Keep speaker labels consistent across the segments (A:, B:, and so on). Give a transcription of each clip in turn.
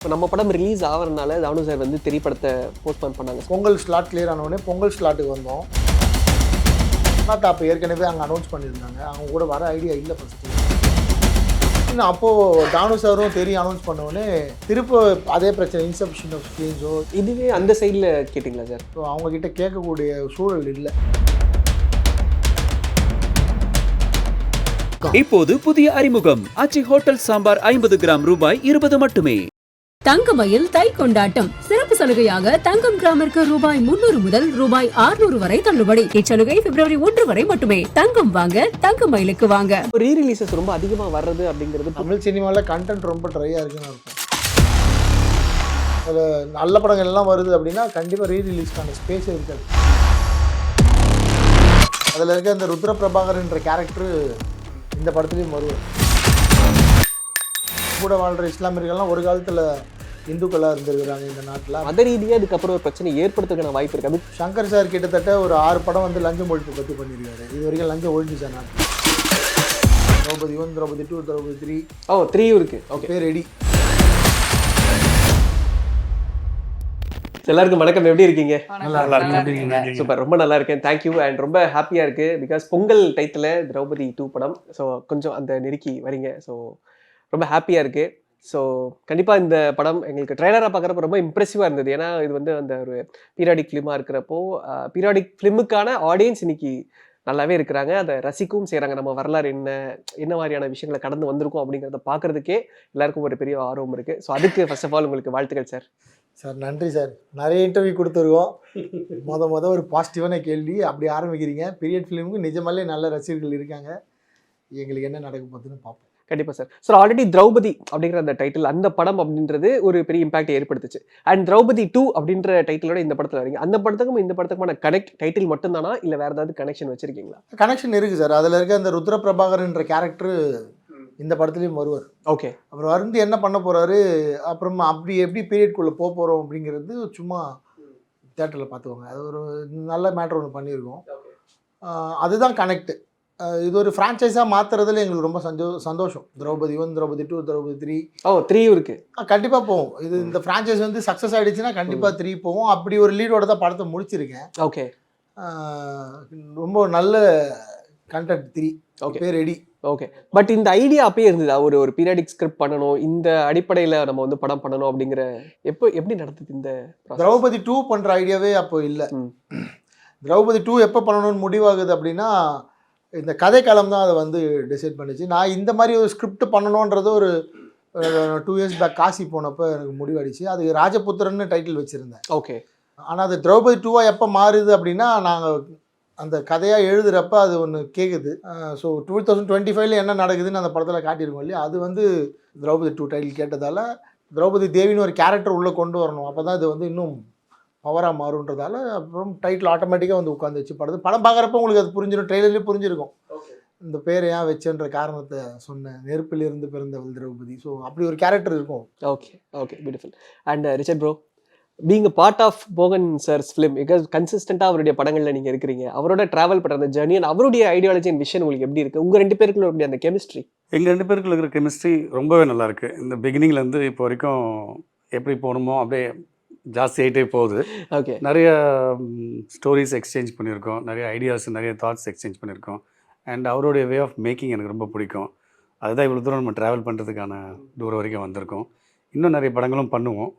A: இப்போ நம்ம படம் ரிலீஸ் ஆகிறதுனால தானு சார் வந்து திரைப்படத்தை போஸ்ட்போன் பண்ணாங்க.
B: பொங்கல் ஸ்லாட் கிளியர் ஆனவுடனே பொங்கல் ஸ்லாட்டுக்கு வந்தோம். அப்போ ஏற்கனவே அங்கே அனௌன்ஸ் பண்ணியிருந்தாங்க. அவங்க கூட வர ஐடியா இல்லை ஃபஸ்ட்டு. இன்னும் அப்போது தானு சாரும் தெரியும் அனௌன்ஸ் பண்ணவுடனே திரும்ப அதே பிரச்சனை, இன்சப்ஷன் ஆஃப் ஸ்க்ரீன்ஸோ.
A: இதுவே அந்த சைடில் கேட்டிங்களா சார்?
B: ஸோ அவங்கக்கிட்ட கேட்கக்கூடிய சூழல் இல்லை.
C: இப்போது புதிய அறிமுகம் ஆச்சி ஹோட்டல் சாம்பார் 50 கிராம் ரூபாய் 20 மட்டுமே.
D: தங்கமயில் தை கொண்டாட்டம் சிறப்பு சலுகையாக தங்கம் கிராமிற்கு ரூபாய் 300 முதல் ரூபாய் 600 வரை தள்ளுபடி. இச்சலுகை பிப்ரவரி 1 வரை மட்டுமே. தங்கம் வாங்க தங்கமயிலுக்கு வாங்க.
A: ரீ ரிலீசஸ் ரொம்ப அதிகமாக வர்றது அப்படிங்கிறது
B: தமிழ் சினிமாவில் கண்டென்ட் ரொம்ப ட்ரையாக இருக்குன்னு இருக்கும். அதில் நல்ல படங்கள் எல்லாம் வருது அப்படின்னா கண்டிப்பாக ரீ ரிலீஸ்க்கான ஸ்பேஸே இருக்காது. அதில் இருக்க இந்த ருத்ர பிரபாகர்ன்ற கேரக்டரு இந்த படத்துலையும் வருவார். கூட வாழ்கிற இஸ்லாமியர்கள்லாம் ஒரு காலத்தில் இந்துக்களாக இருந்திருக்கிறாங்க இந்த நாட்டில்.
A: மத ரீதியாக அதுக்கப்புறம் ஒரு பிரச்சனை ஏற்படுத்துக்கான வாய்ப்பு இருக்குது.
B: சங்கர் சார் கிட்டத்தட்ட ஒரு 6 படம் வந்து லஞ்சம் ஒழிப்பு பற்றி பண்ணியிருக்காரு. இது வரைக்கும் லஞ்சம் ஒழிஞ்சிச்சா நாட்டில்? திரௌபதி 1, திரௌபதி 2, திரௌபதி 3.
A: 3 இருக்குது. Okay,
B: ready.
A: எல்லாருக்கும் வணக்கம். எப்படி இருக்கீங்க?
B: நல்லா
A: சூப்பர், ரொம்ப நல்லா இருக்கேன். தேங்க்யூ. அண்ட் ரொம்ப ஹாப்பியாக இருக்குது பிகாஸ் பொங்கல் டைத்தில் திரௌபதி 2 படம். ஸோ கொஞ்சம் அந்த நெருக்கி வரீங்க. ஸோ ரொம்ப ஹாப்பியாக இருக்குது. ஸோ கண்டிப்பாக இந்த படம் எங்களுக்கு ட்ரெய்லராக பார்க்குறப்ப ரொம்ப இம்ப்ரெசிவாக இருந்தது. ஏன்னா இது வந்து அந்த ஒரு பீரியாடிக் ஃபிலிமாக இருக்கிறப்போ பீரியாடிக் ஃபிலிமுக்கான ஆடியன்ஸ் இன்னைக்கு நல்லாவே இருக்கிறாங்க. அதை ரசிக்கவும் செய்கிறாங்க. நம்ம வரலாறு என்ன மாதிரியான விஷயங்களை கடந்து வந்திருக்கோம் அப்படிங்கிறத பார்க்குறதுக்கே எல்லாருக்கும் ஒரு பெரிய ஆர்வம் இருக்குது. ஸோ அதுக்கு ஃபர்ஸ்ட் ஆஃப் ஆல் உங்களுக்கு வாழ்த்துக்கள் சார்.
B: சார் நன்றி சார். நிறைய இன்டர்வியூ கொடுத்துருக்கோம். ஒரு பாசிட்டிவான கேள்வி. அப்படி ஆரம்பிக்கிறீங்க. பீரியட் ஃபிலிமுக்கு நிஜமாலே நல்ல ரசிகர்கள் இருக்காங்க. எங்களுக்கு என்ன நடக்க போகுதுன்னு பார்ப்போம்.
A: கண்டிப்பாக சார். சார் ஆல்ரெடி திரௌபதி அப்படிங்கிற அந்த டைட்டில், அந்த படம் அப்படின்றது ஒரு பெரிய இம்பாக்ட் ஏற்படுத்துச்சு. அண்ட் திரௌபதி 2 அப்படின்ற டைட்டிலோட இந்த படத்தில் வரீங்க. அந்த படத்துக்கும் இந்த படத்துக்குமான டைட்டில் மட்டும்தானா இல்லை வேறு ஏதாவது கனெக்ஷன் வச்சிருக்கீங்களா?
B: கனெக்ஷன் இருக்குது சார். அதில் இருக்க அந்த ருத்ர பிரபாகர்ன்ற கேரக்டரு இந்த படத்துலையும் வருவார்.
A: ஓகே.
B: அப்புறம் வந்து என்ன பண்ண போகிறாரு, அப்புறமா அப்படி எப்படி பீரியட்குள்ளே போகிறோம் அப்படிங்கிறது சும்மா தேட்டரில் பார்த்துக்கோங்க. அது ஒரு நல்ல மேட்ரு ஒன்று பண்ணியிருக்கோம். அதுதான் கனெக்ட். இது ஒரு ஃப்ரான்ச்சைஸாக மாற்றுறதுல எங்களுக்கு ரொம்ப சந்தோஷம். திரௌபதி 1, திரௌபதி 2, திரௌபதி 3.
A: 3 இருக்குது.
B: கண்டிப்பாக போவோம். இது இந்த ஃப்ரான்ச்சைஸ் வந்து சக்ஸஸ் ஆகிடுச்சுன்னா கண்டிப்பாக 3 போவோம். அப்படி ஒரு லீடோட தான் படத்தை முடிச்சிருக்கேன்.
A: ஓகே.
B: ரொம்ப நல்ல content 3. Okay, ready.
A: Okay. But இந்த ஐடியா அப்பயே இருந்ததா? ஒரு பீரியாடிக் ஸ்கிரிப்ட் பண்ணணும், இந்த அடிப்படையில் நம்ம வந்து படம் பண்ணணும் அப்படிங்கிற எப்படி நடந்தது இந்த
B: திரௌபதி 2 பண்ணுற ஐடியாவே அப்போ இல்லை. திரௌபதி 2 எப்போ பண்ணணும்னு முடிவாகுது அப்படின்னா இந்த கதை காலம் தான் அதை வந்து டிசைட் பண்ணிச்சு. நான் இந்த மாதிரி ஒரு ஸ்கிரிப்ட் பண்ணணுன்றது ஒரு 2 இயர்ஸ் பேக் காசி போனப்போ எனக்கு முடிவாடிச்சு. அது ராஜபுத்திரன்னு டைட்டில் வச்சுருந்தேன்.
A: ஓகே. ஆனால்
B: அது திரௌபதி 2 எப்போ மாறுது அப்படின்னா நாங்கள் அந்த கதையாக எழுதுகிறப்ப அது ஒன்று கேட்குது. ஸோ 2025 என்ன நடக்குதுன்னு அந்த படத்தில் காட்டியிருக்கோம் இல்லையா? அது வந்து திரௌபதி 2 டைட்டில் கேட்டதால் திரௌபதி தேவின்னு ஒரு கேரக்டர் உள்ளே கொண்டு வரணும். அப்போ தான் இது வந்து இன்னும் பவராக மாறுன்றதால அப்புறம் டைட்டில் ஆட்டோமேட்டிக்காக வந்து உட்காந்து வச்சு படம் பார்க்குறப்ப உங்களுக்கு அது புரிஞ்சிடும். ட்ரெய்லர்லேயே புரிஞ்சிருக்கும். இந்த பேர் ஏன் வச்சுன்ற காரணத்தை சொன்னேன். நெருப்பிலிருந்து பிறந்தவள் திரௌபதி. ஸோ அப்படி ஒரு கேரக்டர் இருக்கும்.
A: Okay. Okay, beautiful. And Richard bro, being a part of போகன் சார்ஸ் ஃபிலிம், பிகாஸ் கன்சிஸ்டண்டாக அவருடைய படங்களில் நீங்கள் இருக்கிறீங்க. அவரோட ட்ராவல் பண்ணுற அந்த ஜர்னி அண்ட் அவருடைய ஐடியாலஜி அண்ட் விஷன் உங்களுக்கு எப்படி இருக்குது? உங்கள் 2 பேருக்குள்ள இருக்கக்கூடிய அந்த கெமிஸ்ட்ரி?
E: எங்கள் 2 பேருக்குள்ள இருக்கிற கெமிஸ்ட்ரி ரொம்பவே நல்லாயிருக்கு. இந்த பிகினிங்லேருந்து இப்போ வரைக்கும் எப்படி போகணுமோ அப்படியே ஜாஸ்தி ஆகிட்டே போகுது.
A: ஓகே.
E: நிறைய ஸ்டோரிஸ் எக்ஸ்சேஞ்ச் பண்ணியிருக்கோம், நிறைய ஐடியாஸ், நிறைய தாட்ஸ் எக்ஸ்சேஞ்ச் பண்ணியிருக்கோம். அண்ட் அவருடைய வே ஆஃப் மேக்கிங் எனக்கு ரொம்ப பிடிக்கும். அதுதான் இவ்வளோ தூரம் நம்ம ட்ராவல் பண்ணுறதுக்கான தூரம் வரைக்கும் வந்திருக்கோம். இன்னும் நிறைய படங்களும் பண்ணுவோம்.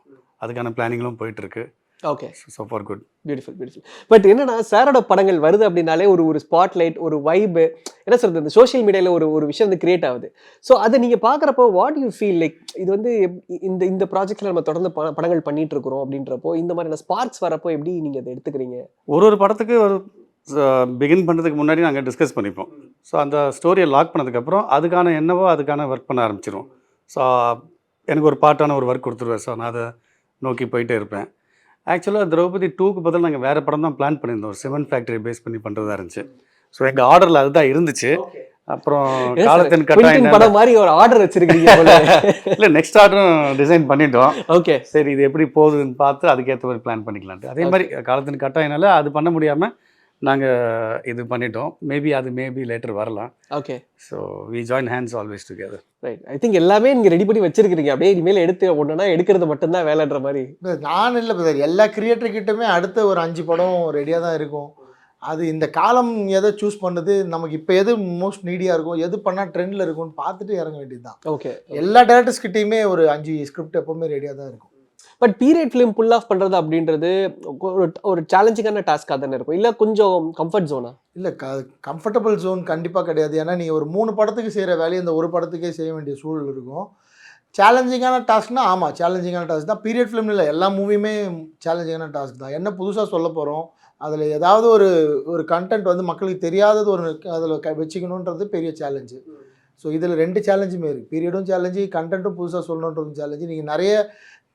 E: அதுக்கான பிளானிங்களும் போயிட்டுருக்கு.
A: Okay.
E: So for good.
A: Beautiful. But என்னன்னா சாரோட படங்கள் வருது அப்படின்னாலே ஒரு ஸ்பாட்லைட், ஒரு வைபு, என்ன சொல்கிறது, இந்த சோஷியல் மீடியாவில் ஒரு விஷயம் வந்து கிரியேட் ஆகுது. ஸோ அதை நீங்கள் பார்க்குறப்போ வாட் யூ ஃபீல் லைக்? இது வந்து இந்த ப்ராஜெக்டில் நம்ம தொடர்ந்து படங்கள் பண்ணிட்டு இருக்கிறோம் அப்படின்றப்போ இந்த மாதிரியான ஸ்பார்க்ஸ் வரப்போ எப்படி நீங்கள் அதை எடுத்துக்கிறீங்க?
E: ஒரு படத்துக்கு ஒரு பிகின் பண்ணுறதுக்கு முன்னாடி நாங்கள் டிஸ்கஸ் பண்ணிப்போம். ஸோ அந்த ஸ்டோரியை லாக் பண்ணதுக்கப்புறம் அதுக்கான என்னவோ அதுக்கான ஒர்க் பண்ண ஆரம்பிச்சிடும். ஸோ எனக்கு ஒரு பார்ட்டான ஒரு ஒர்க் கொடுத்துருவேன். ஸோ நான் அதை நோக்கி போயிட்டே இருப்பேன். ஆக்சுவலாக திரௌபதி 2க்கு பதில் நாங்கள் வேறு படம் தான் பிளான் பண்ணியிருந்தோம். ஒரு சிமெண்ட் ஃபேக்ட்ரி பேஸ் பண்ணி பண்ணுறதா இருந்துச்சு. ஸோ எங்கள் ஆர்டரில் அதுதான் இருந்துச்சு. அப்புறம் காலத்தின் கட்டாயம்
A: படம் மாதிரி ஒரு ஆர்டர் வச்சிருக்கீங்க.
E: இல்லை, நெக்ஸ்ட் ஆர்டரும் டிசைன் பண்ணிட்டோம்.
A: ஓகே.
E: சரி, இது எப்படி போகுதுன்னு பார்த்து அதுக்கேற்ற மாதிரி பிளான் பண்ணிக்கலான்ட்டு. அதே மாதிரி காலத்தின் கட்டாயனால அது பண்ண முடியாமல் நாங்கள் இது பண்ணிட்டோம். மேபி லேட்டர் வரலாம்.
A: Okay,
E: so we join hands always together.
A: Right. I think எல்லாமே நீங்கள் ரெடி பண்ணி வச்சிருக்கிறீங்க. அப்படியே இனிமேல் எடுத்து ஒன்றுனா எடுக்கிறது மட்டும்தான் வேலைன்ற மாதிரி.
B: நான் இல்லை பிரதர், எல்லா கிரியேட்டர்கிட்டமே அடுத்த ஒரு 5 படம் ரெடியாக தான் இருக்கும். அது இந்த காலம் எதை சூஸ் பண்ணுது, நமக்கு இப்போ எது மோஸ்ட் நீடியாக இருக்கும், எது பண்ணால் ட்ரெண்டில் இருக்கும்னு பார்த்துட்டு இறங்க வேண்டியது தான்.
A: ஓகே.
B: எல்லா டேரக்டர்ஸ்கிட்டையுமே ஒரு 5 ஸ்கிரிப்ட் எப்போவுமே ரெடியாக தான் இருக்கும்.
A: But period film pull off பண்ணுறது அப்படின்றது ஒரு சேலஞ்சிங்கான டாஸ்க்காக தானே இருக்கும், இல்லை கொஞ்சம் கம்ஃபர்ட் ஜோனா?
B: இல்லை, கம்ஃபர்டபுள் ஜோன் கண்டிப்பாக கிடையாது. ஏன்னா நீங்கள் ஒரு 3 படத்துக்கு செய்கிற வேலையை இந்த ஒரு படத்துக்கே செய்ய வேண்டிய சூழல் இருக்கும். சேலஞ்சிங்கான டாஸ்க்னா ஆமாம், சேலஞ்சிங்கான டாஸ்க் தான். பீரியட் ஃபிலிம் இல்லை, எல்லா மூவியுமே சேலஞ்சிங்கான டாஸ்க் தான். என்ன புதுசாக சொல்ல போகிறோம், அதில் ஏதாவது ஒரு கண்டென்ட் வந்து மக்களுக்கு தெரியாதது அதில் வச்சுக்கணுன்றது பெரிய சேலஞ்சு. ஸோ இதில் 2 சேலஞ்சுமே இருக்குது. பீரியடும் சேலஞ்சு, கண்டென்ட்டும் புதுசாக சொல்லணுன்றதும் சேலஞ்சு. நீங்கள் நிறைய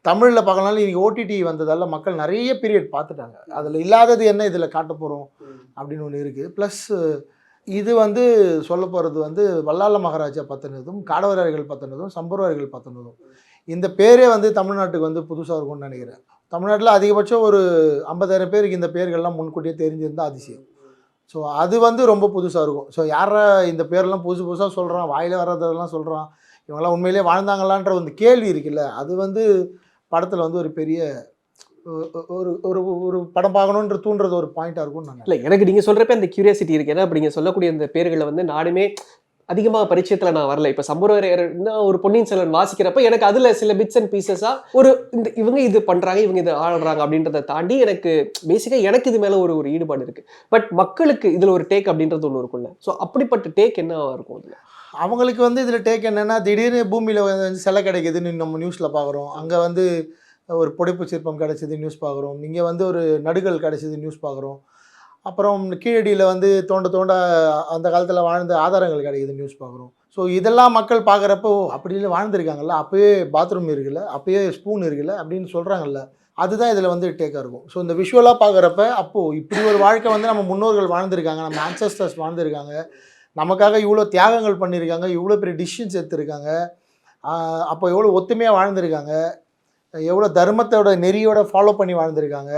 B: தமிழில் பார்க்கனாலும் இன்றைக்கி ஓடிடி வந்ததால் மக்கள் நிறைய பீரியட் பார்த்துட்டாங்க. அதில் இல்லாதது என்ன இதில் காட்ட போகிறோம் அப்படின்னு ஒன்று இருக்குது. ப்ளஸ் இது வந்து சொல்ல போகிறது வந்து வல்லாள மகாராஜா பற்றினதும், காடவராயர்கள் பற்றினதும், சம்புவராயர்கள் பற்றினதும். இந்த பேரே வந்து தமிழ்நாட்டுக்கு வந்து புதுசாக இருக்கும்னு நினைக்கிறேன். தமிழ்நாட்டில் அதிகபட்சம் ஒரு 50,000 பேருக்கு இந்த பேர்கள்லாம் முன்கூட்டியே தெரிஞ்சிருந்தால் அதிசயம். ஸோ அது வந்து ரொம்ப புதுசாக இருக்கும். ஸோ யாரா இந்த பேரெல்லாம் புதுசாக சொல்கிறான், வாயில் வர்றதெல்லாம் சொல்கிறான், இவங்கெல்லாம் உண்மையிலே வாழ்ந்தாங்களான்ற ஒரு கேள்வி இருக்குல்ல, அது வந்து படத்தில் வந்து ஒரு பெரிய ஒரு ஒரு ஒரு படம் பார்க்கணுன்ற தூண்டுறது ஒரு பாயிண்ட்டாக இருக்கும்னு நான்.
A: இல்லை, எனக்கு நீங்கள் சொல்கிறப்ப அந்த கியூரியாசிட்டி இருக்குது. ஏன்னா இப்போ நீங்கள் சொல்லக்கூடிய அந்த பேர்களை வந்து நானுமே அதிகமாக பரிச்சயத்தில் நான் வரல. இப்போ சம்புவராயர்னா ஒரு பொன்னியின் செல்வன் வாசிக்கிறப்ப எனக்கு அதில் சில பிட்ஸ் அண்ட் பீசஸாக இவங்க இது பண்ணுறாங்க, இவங்க இது ஆடுறாங்க அப்படின்றத தாண்டி எனக்கு பேசிக்காக எனக்கு இது மேலே ஒரு ஈடுபாடு இருக்குது. பட் மக்களுக்கு இதில் ஒரு டேக் அப்படின்றது ஒன்று இருக்கும்ல. ஸோ அப்படிப்பட்ட டேக் என்னவாக இருக்கும் அதில்?
B: அவங்களுக்கு வந்து இதில் டேக் என்னென்னா, திடீர்னு பூமியில் வந்து சிலை கிடைக்குதுன்னு நம்ம நியூஸில் பார்க்குறோம். அங்கே வந்து ஒரு புடைப்பு சிற்பம் கிடைச்சது நியூஸ் பார்க்குறோம். இங்கே வந்து ஒரு நடுகள் கிடைச்சது நியூஸ் பார்க்குறோம். அப்புறம் கீழடியில் வந்து தோண்ட அந்த காலத்தில் வாழ்ந்த ஆதாரங்கள் கிடைக்குது நியூஸ் பார்க்குறோம். ஸோ இதெல்லாம் மக்கள் பார்க்குறப்போ அப்படி இல்லை வாழ்ந்துருக்காங்கல்ல, அப்போயே பாத்ரூம் இருக்குல்ல, அப்போயே ஸ்பூன் இருக்குல்ல அப்படின்னு சொல்கிறாங்கல்ல, அதுதான் இதில் வந்து டேக்காக இருக்கும். ஸோ இந்த விஷுவலாக பார்க்குறப்ப அப்போது இப்படி ஒரு வாழ்க்கை வந்து நம்ம முன்னோர்கள் வாழ்ந்துருக்காங்க, நம்ம ஆன்சஸ்டர்ஸ் வாழ்ந்துருக்காங்க, நமக்காக இவ்வளோ தியாகங்கள் பண்ணியிருக்காங்க, இவ்வளோ பெரிய டிசிஷன்ஸ் எடுத்திருக்காங்க, அப்போ எவ்வளோ ஒத்துமையாக வாழ்ந்துருக்காங்க, எவ்வளோ தர்மத்தோட நெறியோட ஃபாலோ பண்ணி வாழ்ந்துருக்காங்க,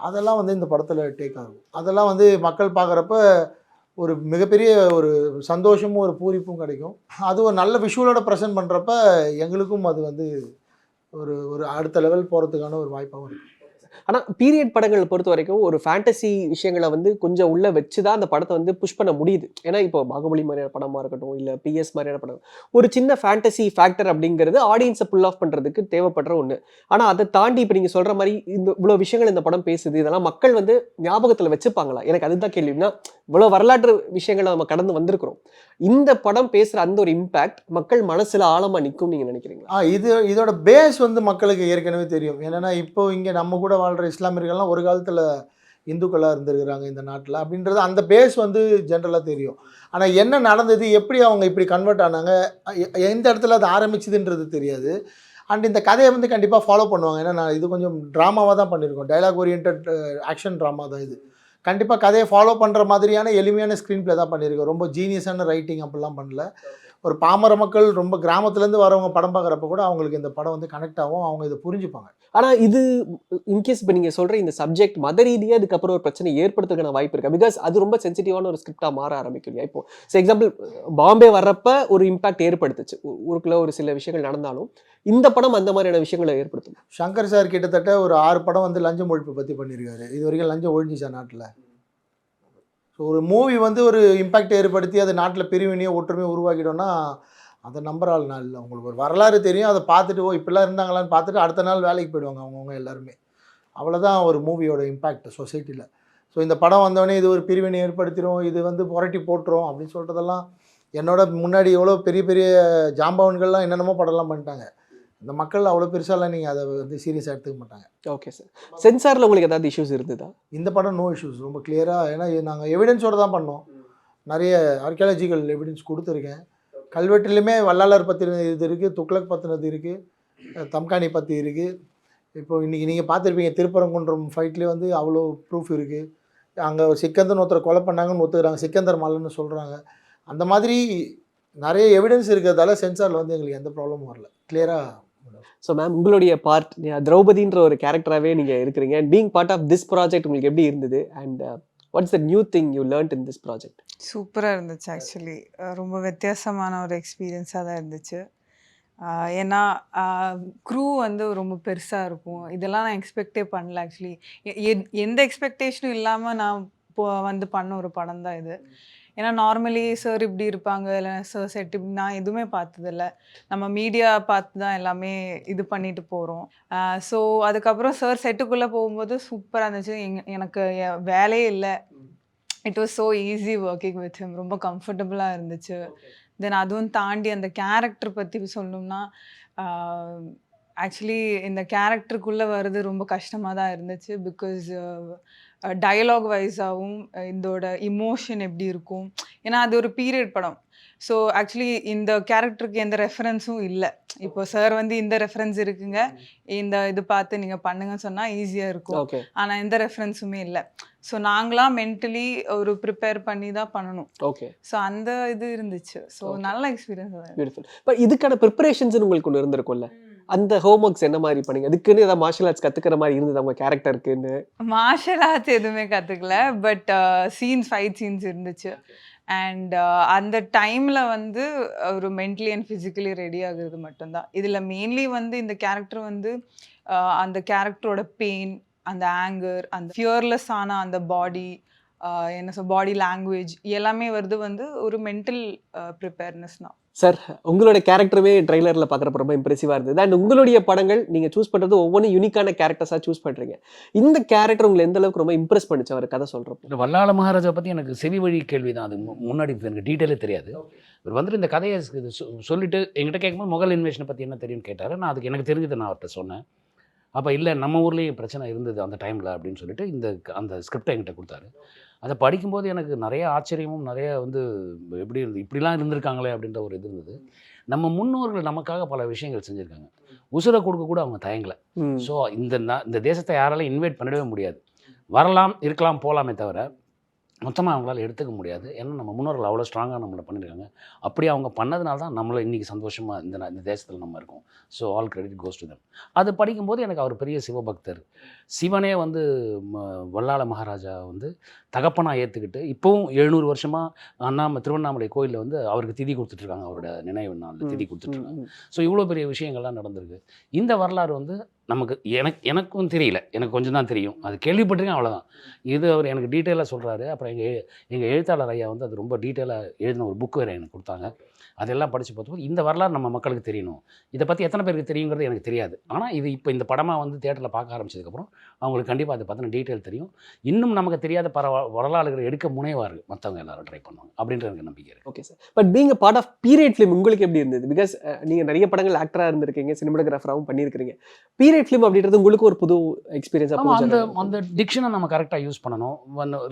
B: அதெல்லாம் வந்து இந்த படத்தில் டேக் ஆகும். அதெல்லாம் வந்து மக்கள் பார்க்குறப்ப ஒரு மிகப்பெரிய ஒரு சந்தோஷமும் ஒரு பூரிப்பும் கிடைக்கும். அது ஒரு நல்ல விஷுவலோட ப்ரெசென்ட் பண்ணுறப்ப எங்களுக்கும் அது வந்து ஒரு அடுத்த லெவல் போகிறதுக்கான ஒரு வாய்ப்பாகவும் இருக்குது.
A: ஆனால் பீரியட் படங்கள் பொறுத்த வரைக்கும் ஒரு ஃபேண்டசி விஷயங்களை வந்து கொஞ்சம் உள்ள வச்சு தான் அந்த படத்தை வந்து புஷ் பண்ண முடியுது. ஏன்னா இப்போ பாகுபலி மாதிரியான படமாக இருக்கட்டும், இல்லை பிஎஸ் மாதிரியான படம், ஒரு சின்ன ஃபேண்டசி ஃபேக்டர் அப்படிங்கிறது ஆடியன்ஸை புல் ஆஃப் பண்ணுறதுக்கு தேவைப்படுற ஒன்று. ஆனால் அதை தாண்டி இப்போ நீங்கள் சொல்கிற மாதிரி இவ்வளோ விஷயங்கள் இந்த படம் பேசுது, இதெல்லாம் மக்கள் வந்து ஞாபகத்தில் வச்சுப்பாங்களா? எனக்கு அதுதான் கேள்வினா, இவ்வளோ வரலாற்று விஷயங்களை நம்ம கடந்து வந்திருக்கிறோம், இந்த படம் பேசுகிற அந்த ஒரு இம்பேக்ட் மக்கள் மனசில் ஆழமாக நிற்கும் நீங்கள் நினைக்கிறீங்களா?
B: இதோட பேஸ் வந்து மக்களுக்கு ஏற்கனவே தெரியும். என்னென்னா இப்போ இங்கே நம்ம கூட வாழ்கிற இஸ்லாமியர்கள்லாம் ஒரு காலத்தில் இந்துக்களாக இருந்திருக்கிறாங்க இந்த நாட்டில் அப்படின்றது அந்த பேஸ் வந்து ஜென்ரலாக தெரியும். ஆனால் என்ன நடந்தது, எப்படி அவங்க இப்படி கன்வெர்ட் ஆனாங்க, எந்த இடத்துல அது ஆரம்பிச்சுதுன்றது தெரியாது. அண்ட் இந்த கதையை வந்து கண்டிப்பாக ஃபாலோ பண்ணுவாங்க. ஏன்னா நான் இது கொஞ்சம் ட்ராமாவாக தான் பண்ணியிருக்கோம், டைலாக் ஓரியன்ட் ஆக்ஷன் ட்ராமா தான் இது. கண்டிப்பாக கதையை ஃபாலோ பண்ணுற மாதிரியான எளிமையான ஸ்க்ரீன் ப்ளே தான் பண்ணியிருக்கோம். ரொம்ப ஜீனியஸான ரைட்டிங் அப்படிலாம் பண்ணல. ஒரு பாமர மக்கள் ரொம்ப கிராமத்துலேருந்து வரவங்க படம் பார்க்குறப்ப கூட அவங்களுக்கு இந்த படம் வந்து கனெக்ட் ஆகும், அவங்க இதை புரிஞ்சுப்பாங்க.
A: ஆனால் இது இன்கேஸ் இப்போ நீங்கள் சொல்கிற இந்த சப்ஜெக்ட் மத ரீதியாக அதுக்கப்புறம் ஒரு பிரச்சனை ஏற்படுத்துக்கான வாய்ப்பு இருக்கா? பிகாஸ் அது ரொம்ப சென்சிட்டிவான ஒரு ஸ்கிரிப்டாக மாற ஆரம்பிக்கும் இல்லையா? இப்போ எக்ஸாம்பிள் பாம்பே வர்றப்ப ஒரு இம்பாக்ட் ஏற்படுத்துச்சு, ஊருக்குள்ள ஒரு சில விஷயங்கள் நடந்தாலும் இந்த படம் அந்த மாதிரியான விஷயங்களை ஏற்படுத்தும்.
B: சங்கர் சார் கிட்டத்தட்ட ஒரு 6 படம் வந்து லஞ்சம் ஒழிப்பு பற்றி பண்ணியிருக்காரு. இது வரைக்கும் லஞ்சம் ஒழிஞ்சிச்சா நாட்டில்? ஸோ ஒரு மூவி வந்து ஒரு இம்பேக்ட் ஏற்படுத்தி அது நாட்டில் பிரிவினையோ ஒற்றுமையோ உருவாக்கிட்டோன்னா அதை நம்புற ஆள் நாள் இல்லை. உங்களுக்கு ஒரு வரலாறு தெரியும், அதை பார்த்துட்டு இப்படிலாம் இருந்தாங்களான்னு பார்த்துட்டு அடுத்த நாள் வேலைக்கு போயிடுவாங்க அவங்கவுங்க எல்லாருமே. அவ்வளோதான் ஒரு மூவியோட இம்பேக்ட் சொசைட்டியில். ஸோ இந்த படம் வந்தோடனே இது ஒரு பிரிவினை ஏற்படுத்திடும், இது வந்து புரட்டி போட்டுரும் அப்படின்னு சொல்கிறதெல்லாம், என்னோட முன்னாடி எவ்வளோ பெரிய பெரிய ஜாம்பவன்கள்லாம் என்னென்னமோ படம்லாம் பண்ணிட்டாங்க. இந்த மக்கள் அவ்வளோ பெருசாலாம் நீங்கள் அதை வந்து சீரியஸாக எடுத்துக்க மாட்டாங்க.
A: Okay sir. சென்சாரில் உங்களுக்கு ஏதாவது இஷ்யூஸ் இருந்ததா?
B: இந்த படம் நோ இஷ்யூஸ், ரொம்ப கிளியராக. ஏன்னா நாங்கள் எவிடன்ஸோடு தான் பண்ணோம். நிறைய ஆர்கியாலஜிக்கல் எவிடன்ஸ் கொடுத்துருக்கேன். கல்வெட்டுலையுமே வல்லாளர் பற்றின இது இருக்குது, துக்ளக் பற்றினது இருக்குது, தம்கானி பற்றி இருக்குது. இப்போ இன்றைக்கி நீங்கள் பார்த்துருப்பீங்க திருப்பரங்குன்றம் ஃபைட்லேயே வந்து அவ்வளோ ப்ரூஃப் இருக்குது. அங்கே சிக்கந்தர் ஒருத்தர் கொலை பண்ணாங்கன்னு ஒத்துக்கிறாங்க, சிக்கந்தர் மலைன்னு சொல்கிறாங்க. அந்த மாதிரி நிறைய எவிடன்ஸ் இருக்கிறதால சென்சாரில் வந்து எங்களுக்கு எந்த ப்ராப்ளமும் வரல, கிளியராக.
A: ஸோ மேம், உங்களுடைய பார்ட் திரௌபதின்ற ஒரு கேரக்டராகவே நீங்கள் இருக்கிறீங்க. And being part of this project உங்களுக்கு எப்படி இருந்தது? And what's the new thing you learned in this project?
F: சூப்பராக இருந்துச்சு ஆக்சுவலி. ரொம்ப வித்தியாசமான ஒரு எக்ஸ்பீரியன்ஸாக தான் இருந்துச்சு. ஏன்னா க்ரூ வந்து ரொம்ப பெருசாக இருக்கும். இதெல்லாம் நான் எக்ஸ்பெக்டே பண்ணல ஆக்சுவலி. எந்த எக்ஸ்பெக்டேஷனும் இல்லாமல் நான் வந்து பண்ண ஒரு படம் தான் இது. ஏன்னா நார்மலி சார் இப்படி இருப்பாங்க, இல்லை சார் செட் இப்படி, நான் எதுவுமே பார்த்ததில்ல. நம்ம மீடியா பார்த்து தான் எல்லாமே இது பண்ணிட்டு போகிறோம். ஸோ அதுக்கப்புறம் சார் செட்டுக்குள்ளே போகும்போது சூப்பராக இருந்துச்சு. எனக்கு வேலையே இல்லை. It was so easy working with him. ரொம்ப கம்ஃபர்டபுளாக இருந்துச்சு. தென் அதுவும் தாண்டி அந்த கேரக்டர் பற்றி சொல்லணும்னா, ஆக்சுவலி இந்த கேரக்டருக்குள்ளே வர்றது ரொம்ப கஷ்டமாக தான் இருந்துச்சு. பிகாஸ் டயலாக் வைஸாகவும் இதோட இமோஷன் எப்படி இருக்கும், ஏன்னா அது ஒரு பீரியட் படம். ஸோ ஆக்சுவலி இந்த கேரக்டருக்கு எந்த ரெஃபரன்ஸும் இல்லை. இப்போ சார் வந்து இந்த ரெஃபரன்ஸ் இருக்குங்க, இந்த இது பார்த்து நீங்கள் பண்ணுங்கன்னு சொன்னால் ஈஸியாக இருக்கும்.
A: ஓகே.
F: ஆனால் எந்த ரெஃபரன்ஸுமே இல்லை. ஸோ நாங்களாம் மென்டலி ஒரு ப்ரிப்பேர் பண்ணி தான் பண்ணணும்.
A: ஓகே.
F: ஸோ அந்த இது இருந்துச்சு. ஸோ நல்ல எக்ஸ்பீரியன்ஸ் தான்.
A: பியூட்டிஃபுல். பட் இதுக்கான ப்ரிப்பரேஷன்ஸ் உங்களுக்கு ஒன்று இருந்திருக்கும்ல, அந்த ஹோம் ஒர்க்ஸ் என்ன மாதிரி பண்ணீங்க? அதுக்குன்னு ஏதாவது மார்ஷல் ஆர்ட்ஸ் கத்துக்கிற மாதிரி இருந்தது அவங்க கேரக்டருக்குன்னு?
F: மார்ஷல் ஆர்ட்ஸ் எதுவுமே கற்றுக்கல. பட் சீன்ஸ், ஃபைட் சீன்ஸ் இருந்துச்சு. அண்ட் அந்த டைமில் வந்து ஒரு மென்டலி அண்ட் ஃபிசிக்கலி ரெடி ஆகுறது மட்டும்தான். இதில் மெயின்லி வந்து இந்த கேரக்டர் வந்து அந்த கேரக்டரோட பெயின், அந்த ஆங்கர், அந்த ஃபியர்லெஸ் ஆன அந்த பாடி, பாடி லாங்குவேஜ் எல்லாமே வருது வந்து ஒரு மென்டல் ப்ரிப்பேர்னஸ் தான்.
A: சார், உங்களோட கேரக்டருமே ட்ரைலரில் பார்க்குறப்ப ரொம்ப இம்ப்ரெசிவாக இருந்தது. அண்ட் உங்களுடைய படங்கள் நீங்கள் சூஸ் பண்ணுறது ஒவ்வொன்றும் யூனிக்கான கேரக்டர்ஸாக சூஸ் பண்ணுறீங்க. இந்த கேரக்டர் உங்களை எந்த அளவுக்கு ரொம்ப இம்ப்ரெஸ் பண்ணிச்சு அவர் கதை சொல்கிறப்போ?
G: இந்த வல்லாள மகாராஜா பற்றி எனக்கு செவி வழி கேள்வி தான். அது முன்னாடி எனக்கு டீட்டெயிலே தெரியாது. இவர் வந்துட்டு இந்த கதையை சொல்லிட்டு என்கிட்ட கேட்கும்போது முகல் இன்வேஷனை பற்றி என்ன தெரியும்னு கேட்டார். நான் அதுக்கு எனக்கு தெரிஞ்சதை நான் அவர்கிட்ட சொன்னேன். அப்போ இல்லை, நம்ம ஊர்லேயும் பிரச்சனை இருந்தது அந்த டைமில் அப்படின்னு சொல்லிட்டு அந்த ஸ்கிரிப்டை என்கிட்ட கொடுத்தாரு. அதை படிக்கும்போது எனக்கு நிறைய ஆச்சரியமும் நிறைய வந்து எப்படி இருந்து இப்படிலாம் இருந்திருக்காங்களே அப்படின்ற ஒரு இது இருந்தது. நம்ம முன்னோர்கள் நமக்காக பல விஷயங்கள் செஞ்சுருக்காங்க. உசுரை கொடுக்க கூட அவங்க தயங்கலை. ஸோ இந்த தேசத்தை யாராலையும் இன்வைட் பண்ணிடவே முடியாது. வரலாம், இருக்கலாம், போகலாமே தவிர மொத்தமாக அவங்களால எடுத்துக்க முடியாது. ஏன்னா நம்ம முன்னோர்கள் அவ்வளோ ஸ்ட்ராங்காக நம்மளை பண்ணியிருக்காங்க. அப்படி அவங்க பண்ணதுனால தான் நம்மளை இன்றைக்கி சந்தோஷமாக இந்த தேசத்தில் நம்ம இருக்கோம். So all credit goes to them. அது படிக்கும்போது எனக்கு அவர் பெரிய சிவபக்தர். சிவனே வந்து வல்லாள மகாராஜா வந்து தகப்பனாக ஏற்றுக்கிட்டு இப்போவும் 700 வருஷமாக திருவண்ணாமலை கோயிலில் வந்து அவருக்கு திதி கொடுத்துட்ருக்காங்க. அவரோட நினைவு நாளில் திதி கொடுத்துட்ருக்காங்க. ஸோ இவ்வளோ பெரிய விஷயங்கள்லாம் நடந்திருக்கு. இந்த வரலாறு வந்து நமக்கு எனக்கும் தெரியல, எனக்கு கொஞ்சம் தான் தெரியும். அது கேள்விப்பட்டிருக்கேன், அவ்வளோதான். இது அவர் எனக்கு டீட்டெயிலாக சொல்கிறாரு. அப்புறம் எங்கள் எழுத்தாளர் ஐயா வந்து அது ரொம்ப டீட்டெயிலாக எழுதின ஒரு புக்கு வேறு எனக்கு கொடுத்தாங்க. அதெல்லாம் படித்து பார்த்தும்போது இந்த வரலாறு நம்ம மக்களுக்கு தெரியணும். இதை பற்றி எத்தனை பேருக்கு தெரியுங்கிறது எனக்கு தெரியாது. ஆனால் இது இப்போ இந்த படமாக வந்து தியேட்டரில் பார்க்க ஆரம்பிச்சதுக்கப்புறம் அவங்களுக்கு கண்டிப்பாக அதை பற்றின டீட்டெயில் தெரியும். இன்னும் நமக்கு தெரியாத வரலாறுகளை எடுக்க முனைவார்கள், மற்றவங்க எல்லாரும் ட்ரை பண்ணுவாங்க அப்படின்ற எனக்கு நம்பிக்கை இருக்குது.
A: Okay sir. But being a part of period film உங்களுக்கு எப்படி இருந்தது? பிகாஸ் நீங்கள் நிறைய படங்கள் ஆக்டராக இருந்திருக்கீங்க, சினிமாட்டோகிராஃபராகவும் பண்ணியிருக்கிறீங்க. பீரியட் ஃபிலிம் அப்படின்றது உங்களுக்கு ஒரு புது எக்ஸ்பீரியன்ஸாக?
G: அந்த டிக்ஷனை நம்ம கரெக்டாக யூஸ் பண்ணணும்.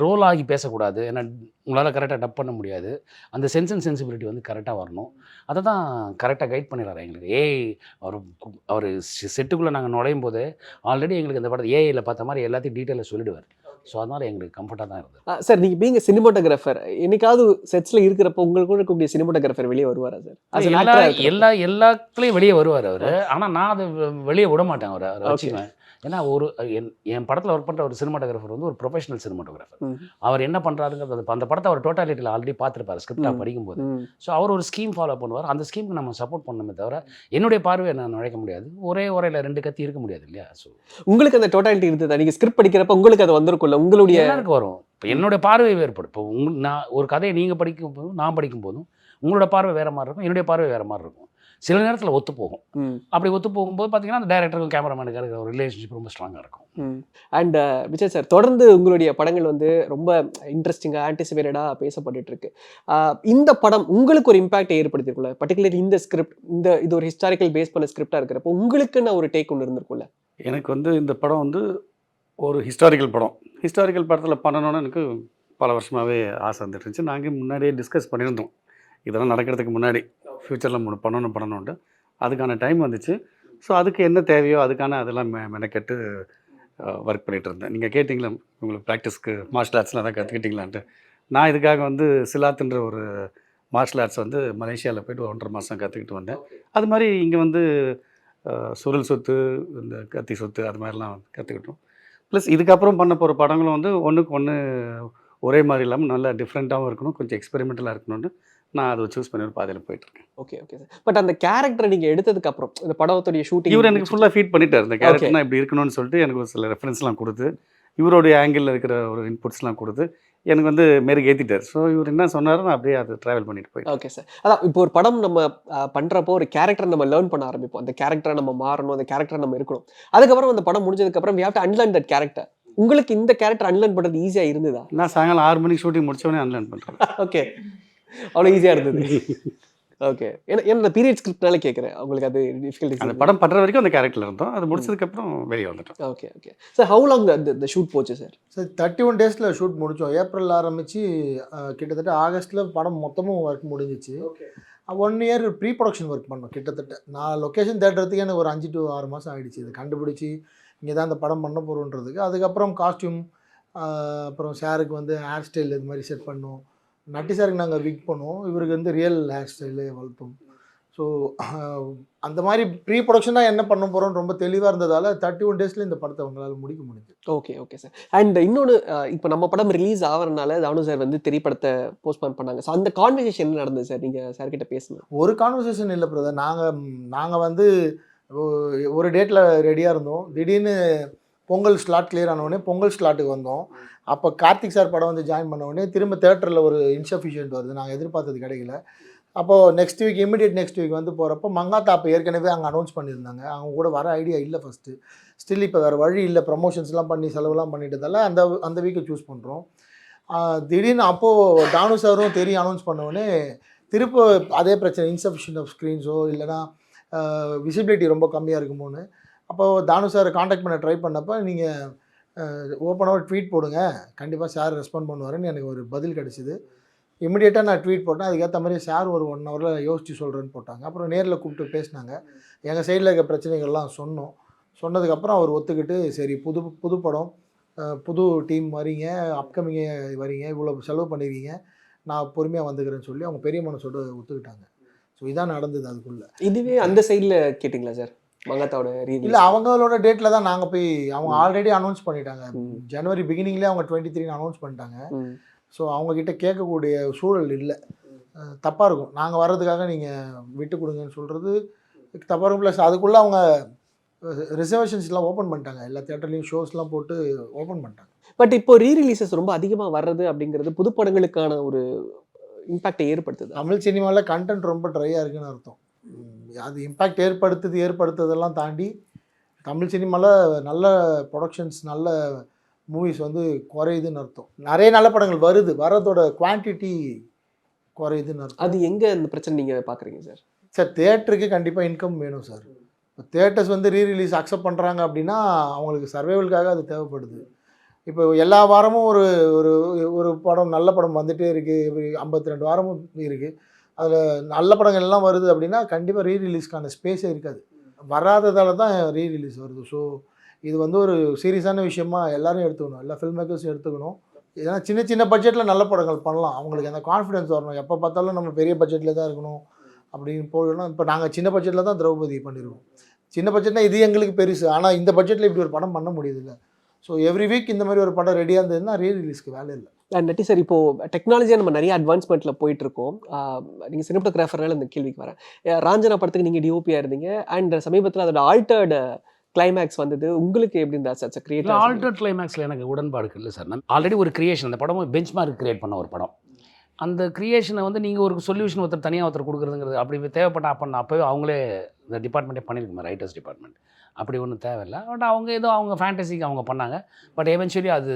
G: ரோல் ஆகி பேசக்கூடாது. ஏன்னா உங்களால் கரெக்டாக டப் பண்ண முடியாது. அந்த சென்ஸ் அண்ட் சென்சிபிலிட்டி வந்து கரெக்டாக வரணும். அதை தான் கரெக்டாக கைட் பண்ணிடுறாரு எங்களுக்கு. அவர் செட்டுக்குள்ளே நாங்கள் நுழையும் போது ஆல்ரெடி எங்களுக்கு இந்த படத்தை ஏஐயில் பார்த்த மாதிரி எல்லாத்தையும் டீட்டெயிலாக சொல்லிடுவார். ஸோ அதனால் எங்களுக்கு கம்ஃபர்ட்டாக தான் இருந்தது.
A: சார், நீங்கள் பீங்க சினிமாட்டோகிராஃபர், என்னைக்காவது செட்ஸில் இருக்கிறப்போ உங்களுக்கு இருக்கக்கூடிய சினிமாட்டோகிராஃபர் வெளியே வருவாரா சார்?
G: எல்லாத்துலேயும் வெளியே வருவார் அவர். ஆனால் நான் அதை வெளியே விட மாட்டேன். அவரை வச்சுக்குவேன். ஏன்னா என் படத்தில் ஒர்க் பண்ணுற ஒரு சினிமாட்டோகிராஃபர் வந்து ஒரு ப்ரொஃபஷனல் சினிமாட்டோகிராஃபர். அவர் என்ன பண்ணுறாருங்கிறது அந்த படத்தை அவர் டோட்டாலிட்டியில் ஆல்ரெடி பார்த்துருப்பார் ஸ்கிரிப்டாக படிக்கும்போது. ஸோ அவர் ஒரு ஸ்கீம் ஃபாலோ பண்ணுவார். அந்த ஸ்கீமுக்கு நம்ம சப்போர்ட் பண்ணணுமே தவிர என்னுடைய பார்வையை நான் நுழைக்க முடியாது. ஒரே உரையில் 2 கத்தி இருக்க முடியாது இல்லையா? ஸோ உங்களுக்கு அந்த டோட்டாலிட்டி இருந்தது. நீங்கள் ஸ்கிரிப்ட் படிக்கிறப்ப உங்களுக்கு அது வந்திருக்கும்ல, உங்களுடைய எல்லாருக்கும் வரும். இப்போ என்னுடைய பார்வை வேறுபடும். இப்போ நான் ஒரு கதையை நீங்கள் படிக்கும் போதும் நான் படிக்கும் போதும் உங்களோட பார்வை வேறு மாதிரி இருக்கும், என்னுடைய பார்வை வேறு மாதிரி இருக்கும். சில நேரத்தில் ஒத்து போகும். அப்படி ஒத்து போகும்போது பார்த்தீங்கன்னா அந்த டைரக்டருக்கும் கேமராமேனுக்கு இருக்கிற ஒரு ரிலேஷன்ஷிப் ரொம்ப ஸ்ட்ராங்காக இருக்கும். அண்ட் விஜய் சார், தொடர்ந்து உங்களுடைய படங்கள் வந்து ரொம்ப இன்ட்ரெஸ்டிங்காக ஆன்டிசிபேட்டடாக பேசப்பட்டு இருக்கு. இந்த படம் உங்களுக்கு ஒரு இம்பாக்ட் ஏற்படுத்திருக்குல்ல? பர்டிகுலர் இந்த ஸ்கிரிப்ட், இது ஒரு ஹிஸ்டாரிக்கல் பேஸ் பண்ண ஸ்கிரிப்டாக இருக்கிறப்போ உங்களுக்குன்னு ஒரு டேக் ஒன்று இருந்திருக்கும்ல?
E: எனக்கு வந்து இந்த படம் வந்து ஒரு ஹிஸ்டாரிக்கல் படம். ஹிஸ்டாரிக்கல் படத்தில் பண்ணணும்னு எனக்கு பல வருஷமாகவே ஆசை வந்துட்டு இருந்துச்சு. நாங்கள் முன்னாடியே டிஸ்கஸ் பண்ணியிருந்தோம், இதெல்லாம் நடக்கிறதுக்கு முன்னாடி ஃப்யூச்சரில் பண்ணணுன்ட்டு. அதுக்கான டைம் வந்துச்சு. ஸோ அதுக்கு என்ன தேவையோ அதுக்கான அதெல்லாம் மெனக்கெட்டு ஒர்க் பண்ணிகிட்டு இருந்தேன். நீங்கள் கேட்டிங்களா உங்களுக்கு ப்ராக்டிஸ்க்கு மார்ஷல் ஆர்ட்ஸ்லாம் தான் கற்றுக்கிட்டிங்களான்ட்டு. நான் இதுக்காக வந்து சிலாத்துன்ற ஒரு மார்ஷல் ஆர்ட்ஸ் வந்து மலேசியாவில் போய்ட்டு 1.5 மாதம் கற்றுக்கிட்டு வந்தேன். அது மாதிரி இங்கே வந்து சுருள் சொத்து, இந்த கத்தி சொத்து அது மாதிரிலாம் கற்றுக்கிட்டோம். ப்ளஸ் இதுக்கப்புறம் பண்ண போகிற படங்களும் வந்து ஒன்றுக்கு ஒன்று ஒரே மாதிரி இல்லாமல் நல்லா டிஃப்ரெண்ட்டாகவும் இருக்கணும், கொஞ்சம் எக்ஸ்பெரிமெண்டலாக இருக்கணும்னு நான் அதை சூஸ் பண்ணி ஒரு பாதையில் போயிட்டுருக்கேன்.
A: Okay okay sir. பட் அந்த கேரக்டரை நீங்கள் எடுத்ததுக்கப்புறம் இந்த படத்துடைய ஷூட்டிங்
E: இவர் எனக்கு ஃபுல்லாக ஃபீட் பண்ணிட்டார். இந்த கேரக்டர்னா இப்படி இருக்கணும்னு சொல்லிட்டு எனக்கு ஒரு சில ரெஃபரன்ஸ்லாம் கொடுத்து, இவருடைய ஆங்கிளில் இருக்கிற ஒரு இன்புட்ஸ்லாம் கொடுத்து எனக்கு வந்து மெருகேற்றிட்டார். ஸோ இவர் என்ன சொன்னாரோ நான் அப்படியே அதை ட்ராவல் பண்ணிட்டு போயிட்டேன்.
A: Okay sir. அதான் இப்போ ஒரு படம் நம்ம பண்ணுறப்போ ஒரு கேரக்டரை நம்ம லேர்ன் பண்ண ஆரம்பிப்போம். அந்த கேரக்டரை நம்ம மாறணும், அந்த கேரக்டரை நம்ம இருக்கணும். அதுக்கப்புறம் அந்த படம் முடிஞ்சதுக்கப்புறம் we have to unlearn that character. உங்களுக்கு இந்த கேரக்டர் அன்லேர்ன் பண்ணுறது ஈஸியாக இருந்ததா?
E: நான் சாயங்காலம் 6 மணிக்கு ஷூட்டிங் முடிச்சவொடனே அன்லேர்ன் பண்ணுறேன்.
A: ஓகே, அவ்வளோ ஈஸியாக இருந்தது. ஓகே, ஏன்னா இந்த பீரியட் ஸ்கிரிப்ட்னால கேட்குறேன், உங்களுக்கு அது டிஃபிகல்ட்டி?
E: அந்த படம் பண்ணுற வரைக்கும் அந்த கேரக்டரில் இருந்தோம், அது முடிச்சதுக்கப்புறம் வெளியே வந்துட்டோம்.
A: Okay okay sir. How long the shoot போச்சு சார்?
B: சார் 31 டேஸில் ஷூட் முடித்தோம். ஏப்ரல் ஆரம்பித்து கிட்டத்தட்ட ஆகஸ்ட்டில் படம் மொத்தமும் ஒர்க் முடிஞ்சிச்சு. 1 இயர் ப்ரீ ப்ரொடக்ஷன் ஒர்க் பண்ணோம் கிட்டத்தட்ட. நான் லொக்கேஷன் தேடுறதுக்கு எனக்கு ஒரு 5 to 6 மாதம் ஆகிடுச்சு. இதை கண்டுபிடிச்சி இங்கே தான் அந்த படம் பண்ண போகிறோன்றதுக்கு. அதுக்கப்புறம் காஸ்டியூம், அப்புறம் சாருக்கு வந்து ஹேர் ஸ்டைல் இது மாதிரி செட் பண்ணோம். நட்டி சாருக்கு நாங்கள் விக் பண்ணோம், இவருக்கு வந்து ரியல் ஹேர் ஸ்டைலு வளர்த்தோம். ஸோ அந்த மாதிரி ப்ரீ ப்ரொடக்ஷனாக என்ன பண்ண போகிறோன்னு ரொம்ப தெளிவாக இருந்ததால் 31 டேஸில் இந்த படத்தை அவங்களால முடிக்க முடியுது.
A: Okay okay sir. அண்ட் இன்னொன்று, இப்போ நம்ம படம் ரிலீஸ் ஆகிறனால தானு சார் வந்து திரைப்படத்தை போஸ்ட்போன் பண்ணாங்க. ஸோ அந்த கான்வர்சேஷன் என்ன நடந்தது சார்? நீங்கள் சார்கிட்ட பேசணும்?
B: ஒரு கான்வர்சேஷன் இல்லை பிரதர். நாங்கள் வந்து ஒரு டேட்டில் ரெடியாக இருந்தோம். திடீர்னு பொங்கல் ஸ்லாட் கிளியர் ஆனவுடனே பொங்கல் ஸ்லாட்டுக்கு வந்தோம். அப்போ கார்த்திக் சார் படம் வந்து ஜாயின் பண்ண உடனே திரும்ப தேட்டரில் ஒரு இன்சஃபிஷியன்ட் வருது, நாங்கள் எதிர்பார்த்தது கிடைக்கல. அப்போது நெக்ஸ்ட் வீக் வந்து போகிறப்போ மங்காத்தா அப்போ ஏற்கனவே அங்கே அனௌன்ஸ் பண்ணியிருந்தாங்க. அவங்க கூட வர ஐடியா இல்லை ஃபஸ்ட்டு. ஸ்டில் இப்போ வேறு வழி இல்லை, ப்ரமோஷன்ஸ்லாம் பண்ணி செலவுலாம் பண்ணிட்டதால அந்த வீக்கை சூஸ் பண்ணுறோம். திடீர்னு அப்போது தானு சாரும் தெரியும் அனௌன்ஸ் பண்ணவுடனே திரும்ப அதே பிரச்சனை, இன்சஃபிஷியன்ட் ஆஃப் ஸ்க்ரீன்ஸோ இல்லைனா விசிபிலிட்டி ரொம்ப கம்மியாக இருக்குமோன்னு. அப்போது தானு சாரை காண்டாக்ட் பண்ண ட்ரை பண்ணப்போ நீங்கள் ஓப்பனாக ட்வீட் போடுங்க, கண்டிப்பாக சார் ரெஸ்பாண்ட் பண்ணுவாருன்னு எனக்கு ஒரு பதில் கிடச்சிது. இமிடியேட்டாக நான் ட்வீட் போட்டேன். அதுக்கேற்ற மாதிரி சார் ஒரு 1 ஹவரில் யோசித்து சொல்கிறேன்னு போட்டாங்க. அப்புறம் நேரில் கூப்பிட்டு பேசினாங்க. எங்கள் சைடில் இருக்க பிரச்சனைகள்லாம் சொன்னதுக்கப்புறம் அவர் ஒத்துக்கிட்டு, சரி புது படம், புது டீம் வரீங்க, அப்கமிங்கே வரீங்க, இவ்வளோ செலவு பண்ணியிருக்கீங்க, நான் பொறுமையாக வந்துக்கிறேன்னு சொல்லி அவங்க பெரிய மனசோட ஒத்துக்கிட்டாங்க. ஸோ இதான் நடந்தது அதுக்குள்ளே.
A: இதுவே அந்த சைடில் கேட்டிங்களா சார் மங்காத்தாவோட?
B: இல்லை, அவங்களோட டேட்டில் தான் நாங்கள் போய், அவங்க ஆல்ரெடி அனௌன்ஸ் பண்ணிட்டாங்க. ஜனவரி பிகினிங்லேயே அவங்க 23 அனௌன்ஸ் பண்ணிட்டாங்க. ஸோ அவங்கக்கிட்ட கேட்கக்கூடிய சூழல் இல்லை. தப்பாக இருக்கும், நாங்கள் வர்றதுக்காக நீங்கள் விட்டு கொடுங்கன்னு சொல்கிறது தப்பாக இருக்கும். ப்ளஸ் அதுக்குள்ளே அவங்க ரிசர்வேஷன்ஸ்லாம் ஓப்பன் பண்ணிட்டாங்க, எல்லா தியேட்டர்லேயும் ஷோஸ்லாம் போட்டு ஓப்பன் பண்ணிட்டாங்க.
A: பட் இப்போ ரீரிலீசஸ் ரொம்ப அதிகமாக வர்றது அப்படிங்கிறது புது படங்களுக்கான ஒரு இம்பாக்டை ஏற்படுத்துது.
B: தமிழ் சினிமாவில் கண்டென்ட் ரொம்ப ட்ரையாக இருக்குன்னு அர்த்தம். அது இம்பேக்ட் ஏற்படுத்துறதெல்லாம் தாண்டி தமிழ் சினிமாவில் நல்ல ப்ரொடக்ஷன்ஸ், நல்ல மூவிஸ் வந்து குறையுதுன்னு அர்த்தம். நிறைய நல்ல படங்கள் வரதோட குவான்டிட்டி குறையுதுன்னு அர்த்தம்.
A: அது எங்கே அந்த பிரச்சனை நீங்கள் பார்க்குறீங்க சார்?
B: சார், தேட்டருக்கு கண்டிப்பாக இன்கம் வேணும் சார். இப்போ தேட்டர்ஸ் வந்து ரீரிலீஸ் அக்செப்ட் பண்ணுறாங்க அப்படின்னா அவங்களுக்கு சர்வைவலுக்காக அது தேவைப்படுது. இப்போ எல்லா வாரமும் ஒரு ஒரு ஒரு படம், நல்ல படம் வந்துகிட்டே இருக்குது, 52 வாரமும் இருக்குது. அதில் நல்ல படங்கள் எல்லாம் வருது அப்படின்னா கண்டிப்பாக ரீரிலீஸ்க்கான ஸ்பேஸே இருக்காது. வராததால் தான் ரீரிலீஸ் வருது. ஸோ இது வந்து ஒரு சீரியஸான விஷயமா எல்லாரும் எடுத்துக்கணும், எல்லா ஃபில்ம் மேக்கர்ஸும் எடுத்துக்கணும். ஏன்னா சின்ன பட்ஜெட்டில் நல்ல படங்கள் பண்ணலாம், அவங்களுக்கு அந்த கான்ஃபிடென்ஸ் வரணும். எப்போ பார்த்தாலும் நம்ம பெரிய பட்ஜெட்டில் தான் இருக்கணும் அப்படின்னு போகணும். இப்போ நாங்கள் சின்ன பட்ஜெட்டில் தான் திரௌபதி பண்ணிடுவோம். சின்ன பட்ஜெட்னா இது எங்களுக்கு பெருசு, ஆனால் இந்த பட்ஜெட்டில் இப்படி ஒரு படம் பண்ண முடியுதுல்ல. ஸோ எவ்ரி வீக் இந்த மாதிரி ஒரு படம் ரெடியாக இருந்ததுன்னா ரீரிலீஸ்க்கு வேலை இல்லை.
A: நட்டி சார், இப்போது டெக்னாலஜியாக நம்ம நிறைய அட்வான்ஸ்மெண்ட்டில் போயிட்டுருக்கோம். நீங்கள் சினிமாட்டோகிராஃபர்னால இந்த கேள்விக்கு வரேன். ராஞ்சனா படத்துக்கு நீங்கள் டிஓபியாக இருந்தீங்க, அண்ட் சமீபத்தில் அதோட ஆல்டர்டு கிளைமேக்ஸ் வந்தது. உங்களுக்கு எப்படி இருந்தா சார் கிரியேட்?
G: ஆல்டர்ட் கிளைமேக்ஸில் எனக்கு உடன்பாடு இல்லை சார். நான் ஆல்ரெடி ஒரு கிரியேஷன், அந்த படம் பெஞ்ச் மார்க் கிரியேட் பண்ண ஒரு படம். அந்த கிரியேஷனை வந்து நீங்கள் ஒரு சொல்யூஷன் ஒருத்தர் தனியாக ஒருத்தர் கொடுக்குறதுங்கிறது அப்படி தேவைப்பட்ட அப்போவே அவங்களே இந்த டிபார்ட்மெண்ட்டே பண்ணியிருக்குமா, ரைட்டர்ஸ் டிபார்ட்மெண்ட். அப்படி ஒன்றும் தேவையில்லை. பட் அவங்க ஏதோ அவங்க ஃபேண்டசிக்கு அவங்க பண்ணாங்க. பட் எவென்ச்சுவலி அது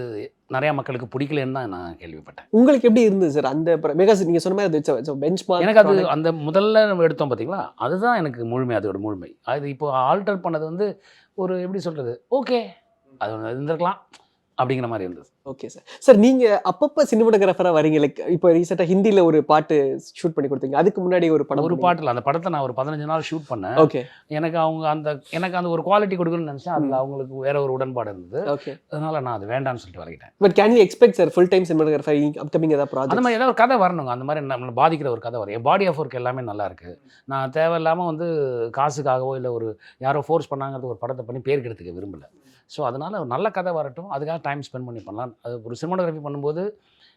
G: நிறையா மக்களுக்கு பிடிக்கலன்னு தான் நான் கேள்விப்பட்டேன்.
A: உங்களுக்கு எப்படி இருந்தது சார் அந்த பிகாஸ் நீங்கள் சொன்ன மாதிரி அது பெஞ்ச் மார்க்?
G: எனக்கு அது அந்த முதல்ல நம்ம எடுத்தோம் பார்த்தீங்களா, அதுதான் எனக்கு முழுமை, அதோட முழுமை. அது இப்போ ஆல்டர் பண்ணது வந்து ஒரு எப்படி சொல்கிறது, ஓகே அது ஒன்று இருந்திருக்கலாம் அப்படிங்கிற மாதிரி இருந்தது.
A: Okay sir. சார், நீங்கள் அப்பப்போ சினிமாட்டோகிராஃபராக வரீங்க. லைக் இப்போ ரீசெண்டாக ஹிந்தியில் ஒரு பாட்டு ஷூட் பண்ணி கொடுத்தீங்க, அதுக்கு முன்னாடி ஒரு படம்.
G: ஒரு பாட்டில் அந்த படத்தை நான் ஒரு 15 நாள் ஷூட் பண்ணேன்.
A: ஓகே.
G: எனக்கு அந்த ஒரு குவாலிட்டி கொடுக்கணும்னு நினச்சேன். அதில் அவங்களுக்கு வேற ஒரு உடன்பாடு இருந்தது.
A: ஓகே.
G: அதனால் நான் அது வேண்டாம்னு சொல்லிட்டு வரைக்கிட்டேன்.
A: But can you expect sir full time cinematographer upcoming ஏதாவது ப்ராஜெக்ட்?
G: அந்த மாதிரி ஏதாவது ஒரு கதை வரணுங்க. அந்த மாதிரி நம்மளை பாதிக்கிற ஒரு கதை வரும். என் பாடி ஆஃப் ஒர்க் எல்லாமே நல்லா இருக்குது. நான் தேவையில்லாமல் வந்து காசுக்காகவோ இல்லை ஒரு யாரோ ஃபோர்ஸ் பண்ணாங்கிறது ஒரு படத்தை பண்ணி பேர் கெடுத்துக்க விரும்பலை. ஸோ அதனால் ஒரு நல்ல கதை வரட்டும், அதுக்காக டைம் ஸ்பெண்ட் பண்ணி பண்ணலாம். அது ஒரு சினிமாட்டோகிராஃபி பண்ணும்போது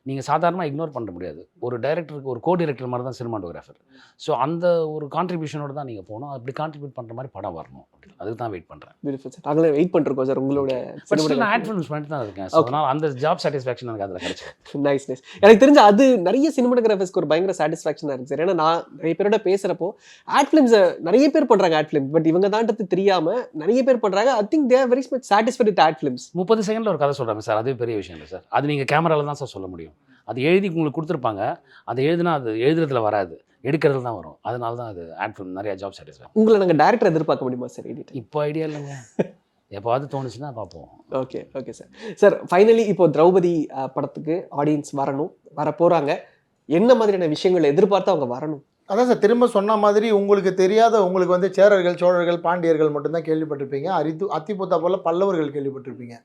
G: நீங்கள் சாதாரணமாக இக்னோர் பண்ண முடியாது. ஒரு டைரக்டருக்கு ஒரு கோ டைரக்டர் மாதிரி தான் சினிமாட்டோகிராஃபர். ஸோ அந்த ஒரு கான்ட்ரிபியூஷனோட தான் நீங்கள் போகணும். அப்படி கான்ட்ரிபியூட் பண்ணுற மாதிரி படம் வரணும். அதுக்கு தான் வெயிட் பண்ணுறேன்.
A: Beautiful sir. நாங்களே வெயிட் பண்ணிருக்கோம் சார் உங்களோட
G: பட் ஸ்டில் நான் ஆட் ஃபிலிம்ஸ் பண்ணிட்டு தான் இருக்கேன். ஸோ அதனால் அந்த ஜாப் சாட்டிஸ்ஃபேக்ஷன் எனக்கு அதில் கிடைச்சிது.
A: Nice nice. எனக்கு தெரிஞ்ச அது நிறைய சினிமாட்டோகிராஃபர்ஸ்க்கு ஒரு பயங்கர சாட்டிஸ்ஃபேக்ஷனாக இருக்குது சார். ஏன்னா நான் நிறைய பேரோட பேசுகிறப்போ ஆட் ஃபிலிம்ஸை நிறைய பேர் பண்ணுறாங்க ஆட் ஃபிலிம், பட் இவங்க தான்றது தெரியாமல் நிறைய பேர் பண்ணுறாங்க. I think they are very much satisfied with add films.
G: 30 செகண்டில் ஒரு கதை சொல்கிறாங்க சார், அதுவே பெரிய விஷயம் இல்லை சார். அது நீங்கள் கேமராவில் தான் சார் சொல்ல முடியும். அது எழுதி உங்களுக்கு கொடுத்துருப்பாங்க, அது எழுதுனா அது எழுதுறதுல வராது, எடுக்கிறதுல தான் வரும். அதனால தான் அது ஆட் ஃபிலிம் நிறைய ஜாப் சாட்டிஸ்ஃபேக்ஷன்.
A: உங்களை நாங்கள் டேரக்டர் எதிர்பார்க்க முடியுமா சார் எடிட்டர்?
G: இப்போ ஐடியா இல்லைங்க, எப்போவாது தோணுச்சுன்னா பார்ப்போம்.
A: Okay okay sir. Sir finally இப்போ திரௌபதி படத்துக்கு ஆடியன்ஸ் வர போகிறாங்க, என்ன மாதிரியான விஷயங்களை எதிர்பார்த்து அவங்க வரணும்?
B: அதான் சார் திரும்ப சொன்ன மாதிரி உங்களுக்கு தெரியாத, உங்களுக்கு வந்து சேரர்கள், சோழர்கள், பாண்டியர்கள் மட்டும்தான் கேள்விப்பட்டிருப்பீங்க. அத்திபுத்தா போல் பல்லவர்கள் கேள்விப்பட்டிருப்பீங்க.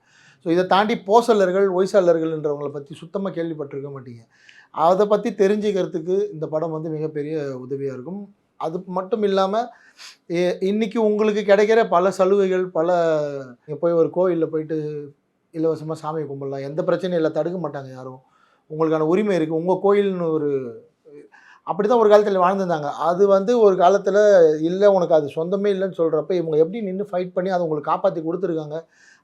B: ஸோ இதை தாண்டி போசலர்கள், ஒய்சாளர்கள்ன்றவங்களை பற்றி சுத்தமாக கேள்விப்பட்டிருக்க மாட்டீங்க. அதை பற்றி தெரிஞ்சுக்கிறதுக்கு இந்த படம் வந்து மிகப்பெரிய உதவியாக இருக்கும். அது மட்டும் இல்லாமல் இன்றைக்கி உங்களுக்கு கிடைக்கிற பல சலுகைகள், பல நீங்கள் போய் ஒரு கோயிலில் போயிட்டு இலவசமாக சாமி கும்பிடலாம், எந்த பிரச்சனையும் இல்லை, தடுக்க மாட்டாங்க யாரும். உங்களுக்கான உரிமை இருக்குது. உங்கள் கோயில்னு ஒரு அப்படி தான் ஒரு காலத்தில் வாழ்ந்துருந்தாங்க. அது வந்து ஒரு காலத்தில் இல்லை, உனக்கு அது சொந்தமே இல்லைன்னு சொல்கிறப்ப இவங்க எப்படி நின்று ஃபைட் பண்ணி அதை உங்களுக்கு காப்பாற்றி கொடுத்துருக்காங்க,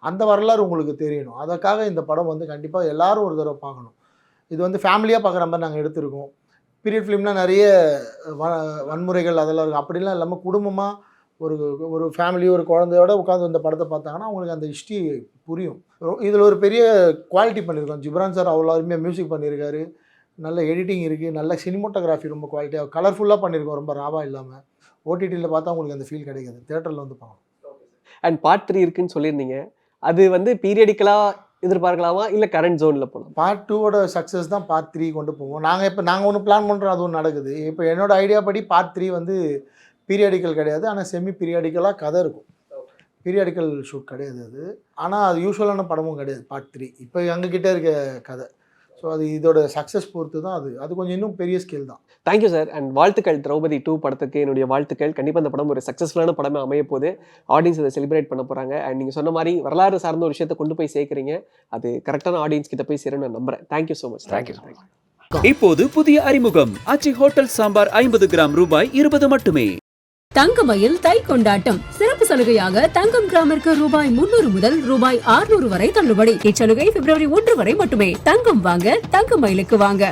B: அந்த வரலாறு உங்களுக்கு தெரியணும். அதற்காக இந்த படம் வந்து கண்டிப்பாக எல்லோரும் ஒரு தடவை பார்க்கணும். இது வந்து ஃபேமிலியாக பார்க்குற மாதிரி நாங்கள் எடுத்திருக்கோம். பீரியட் ஃபிலிம்னால் நிறைய வன்முறைகள் அதெல்லாம் இருக்கும். அப்படிலாம் இல்லாமல் குடும்பமாக ஒரு ஃபேமிலி, ஒரு குழந்தையோட உட்காந்து இந்த படத்தை பார்த்தாங்கன்னா அவங்களுக்கு அந்த ஹிஸ்ட்ரி புரியும். இதில் ஒரு பெரிய குவாலிட்டி பண்ணியிருக்கோம். ஜிப்ரான் சார் அவ்வளோ அருமையாக மியூசிக் பண்ணியிருக்காரு, நல்ல எடிட்டிங் இருக்குது, நல்ல சினிமோட்டோகிராஃபி ரொம்ப குவாலிட்டியாக கலர்ஃபுல்லாக பண்ணியிருக்கோம், ரொம்ப ராவாக இல்லாமல். ஓடிடியில் பார்த்தா உங்களுக்கு அந்த ஃபீல் கிடைக்காது, தேட்டரில் வந்து பார்க்கணும்.
A: அண்ட் பார்ட் 3 இருக்குன்னு சொல்லியிருந்தீங்க, அது வந்து பீரியடிக்கலாக எதிர்பார்க்கலாமா இல்லை கரண்ட் ஜோனில் போகலாம்?
B: பார்ட் 2வோட சக்ஸஸ் தான் பார்ட் 3 கொண்டு போவோம். நாங்கள் ஒன்று பிளான் பண்ணுறோம், அது ஒன்று நடக்குது. இப்போ என்னோட ஐடியா படி பார்ட் 3 வந்து பீரியாடிக்கல் கிடையாது, ஆனால் செமி பீரியாடிக்கலாக கதை இருக்கும். பீரியாடிக்கல் ஷூட் கிடையாது அது, ஆனால் அது யூஸ்வலான படமும் கிடையாது பார்ட் 3. இப்போ எங்ககிட்ட இருக்க கதை. ஸோ அது இதோட சக்ஸஸ் பொறுத்து தான் அது கொஞ்சம் இன்னும் பெரிய ஸ்கேல் தான்.
A: Thank you sir. அண்ட் வாழ்த்துக்கள் திரௌபதி 2 படத்துக்கு என்னுடைய வாழ்த்துக்கள். கண்டிப்பாக இந்த படம் ஒரு சக்ஸஸ்ஃபுல்லான படமே அமைய போது, ஆடியன்ஸ் அதை செலிப்ரேட் பண்ண போகிறாங்க. அண்ட் நீங்கள் சொன்ன மாதிரி வரலாறு சார்ந்த ஒரு விஷயத்தை கொண்டு போய் சேர்க்குறீங்க, அது கரெக்டான ஆடியன்ஸ் கிட்ட போய் சேரும்னு நான் நம்புறேன். Thank you so much.
G: தேங்க்யூ.
C: இப்போது புதிய அறிமுகம் ஆச்சி ஹோட்டல் சாம்பார் 50 கிராம் ரூபாய் 20 மட்டுமே.
D: தங்கமயில் தை கொண்டாட்டம் சிறப்பு சலுகையாக தங்கம் கிராமிற்கு ரூபாய் 300 முதல் ரூபாய் 600 வரை தள்ளுபடி. இச்சலுகை பிப்ரவரி 1 வரை மட்டுமே. தங்கம் வாங்க தங்கமயிலுக்கு வாங்க.